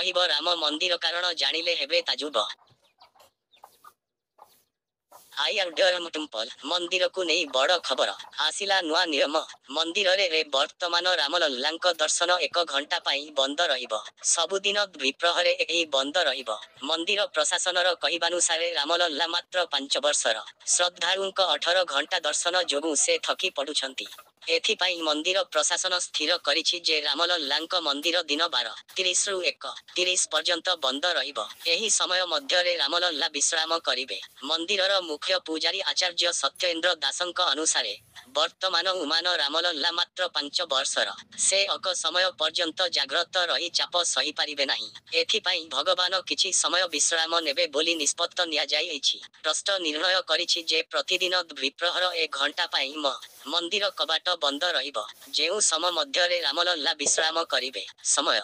ରହିବ ରାମ ମନ୍ଦିର କାରଣ ଜାଣିଲେ ହେବେ ତାଜୁବ। ଟେମ୍ପଲ ମନ୍ଦିରକୁ ନେଇ ବଡ଼ ଖବର ଆସିଲା ନୂଆ ନିୟମ। ମନ୍ଦିରରେ ବର୍ତ୍ତମାନ ରାମଲଲ୍ଲାଙ୍କ ଦର୍ଶନ 1 ଘଣ୍ଟା ପାଇଁ ବନ୍ଦ ରହିବ। ସବୁଦିନ ଦ୍ୱିପ୍ରହରେ ଏହି ବନ୍ଦ ରହିବ। ମନ୍ଦିର ପ୍ରଶାସନର କହିବାନୁସାରେ ରାମଲଲ୍ଲା ମାତ୍ର 5 ବର୍ଷର ଶ୍ରଦ୍ଧାଳୁଙ୍କ 18 ଘଣ୍ଟା ଦର୍ଶନ ଯୋଗୁଁ ସେ ଥକି ପଡୁଛନ୍ତି। ଏଥିପାଇଁ ମନ୍ଦିର ପ୍ରଶାସନ ସ୍ଥିର କରିଛି ଯେ ରାମଲଲ୍ଲାଙ୍କ ମନ୍ଦିର ଦିନ 12:30 ରୁ 1:30 ପର୍ଯ୍ୟନ୍ତ ବନ୍ଦ ରହିବ। ଏହି ସମୟ ମଧ୍ୟରେ ରାମଲଲ୍ଲା ବିଶ୍ରାମ କରିବେ। ମନ୍ଦିରର ମୁଖ୍ୟ ପୂଜାରୀ ଆଚାର୍ଯ୍ୟ ସତ୍ୟେନ୍ଦ୍ର ଦାସଙ୍କ ଅନୁସାରେ ବର୍ତ୍ତମାନ ଉମାନ ରାମଲଲ୍ଲା ମାତ୍ର 5 ବର୍ଷର। ସେ ଅକ ସମୟ ପର୍ଯ୍ୟନ୍ତ ଜାଗ୍ରତ ରହି ଚାପ ସହିପାରିବେ ନାହିଁ। ଏଥିପାଇଁ ଭଗବାନ କିଛି ସମୟ ବିଶ୍ରାମ ନେବେ ବୋଲି ନିଷ୍ପତ୍ତି ନିଆଯାଇଛି। ଟ୍ରଷ୍ଟ ନିର୍ଣ୍ଣୟ କରିଛି ଯେ ପ୍ରତିଦିନ ଦ୍ୱିପ୍ରହର 1 ଘଣ୍ଟା ପାଇଁ ମନ୍ଦିର କବାଟ ବନ୍ଦ ରହିବ। ଯେଉଁ ସମୟ ମଧ୍ୟରେ ରାମଲଲ୍ଲା ବିଶ୍ରାମ କରିବେ। ସମୟ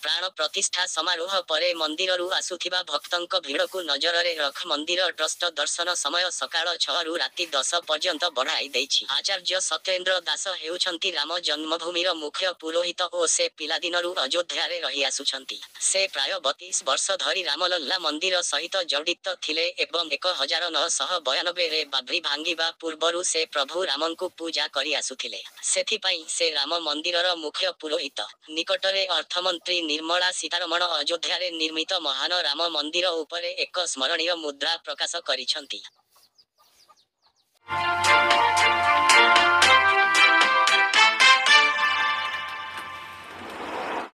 ପ୍ରାଣ ପ୍ରତିଷ୍ଠା ସମାରୋହ ପରେ ମନ୍ଦିରରୁ ଆସୁଥିବା ଭକ୍ତଙ୍କ ଭିଡ଼କୁ ନଜରରେ ରଖି ମନ୍ଦିର ଟ୍ରଷ୍ଟ ଦର୍ଶନ ସମୟ ସକାଳ 6 ରୁ ରାତି 10 ପର୍ଯ୍ୟନ୍ତ ବଢ଼ାଇ ଦେଇଛି। ଆଚାର୍ଯ୍ୟ ସତ୍ୟେନ୍ଦ୍ର ଦାସ ହେଉଛନ୍ତି ରାମ ଜନ୍ମଭୂମିର ମୁଖ୍ୟ ପୁରୋହିତ ଓ ସେ ପିଲାଦିନରୁ ଅଯୋଧ୍ୟାରେ ରହି ଆସୁଛନ୍ତି। ସେ ପ୍ରାୟ 32 ବର୍ଷ ଧରି ରାମଲଲ୍ଲା ମନ୍ଦିର ସହିତ ଜଡ଼ିତ ଥିଲେ ଏବଂ 1992ରେ ବାବ୍ରି ଭାଙ୍ଗିବା ପୂର୍ବରୁ ସେ ପ୍ରଭୁ ରାମଙ୍କୁ ପୂଜା କରି ଆସୁଥିଲେ। ସେଥିପାଇଁ ସେ ରାମ ମନ୍ଦିରର ମୁଖ୍ୟ ପୁରୋହିତ। ନିକଟରେ ଅର୍ଥମନ୍ତ୍ରୀ ନିର୍ମଳା ସୀତାରମଣ ଅଯୋଧ୍ୟାରେ ନିର୍ମିତ ମହାନ ରାମ ମନ୍ଦିର ଉପରେ ଏକ ସ୍ମରଣୀୟ ମୁଦ୍ରା ପ୍ରକାଶ କରିଛନ୍ତି।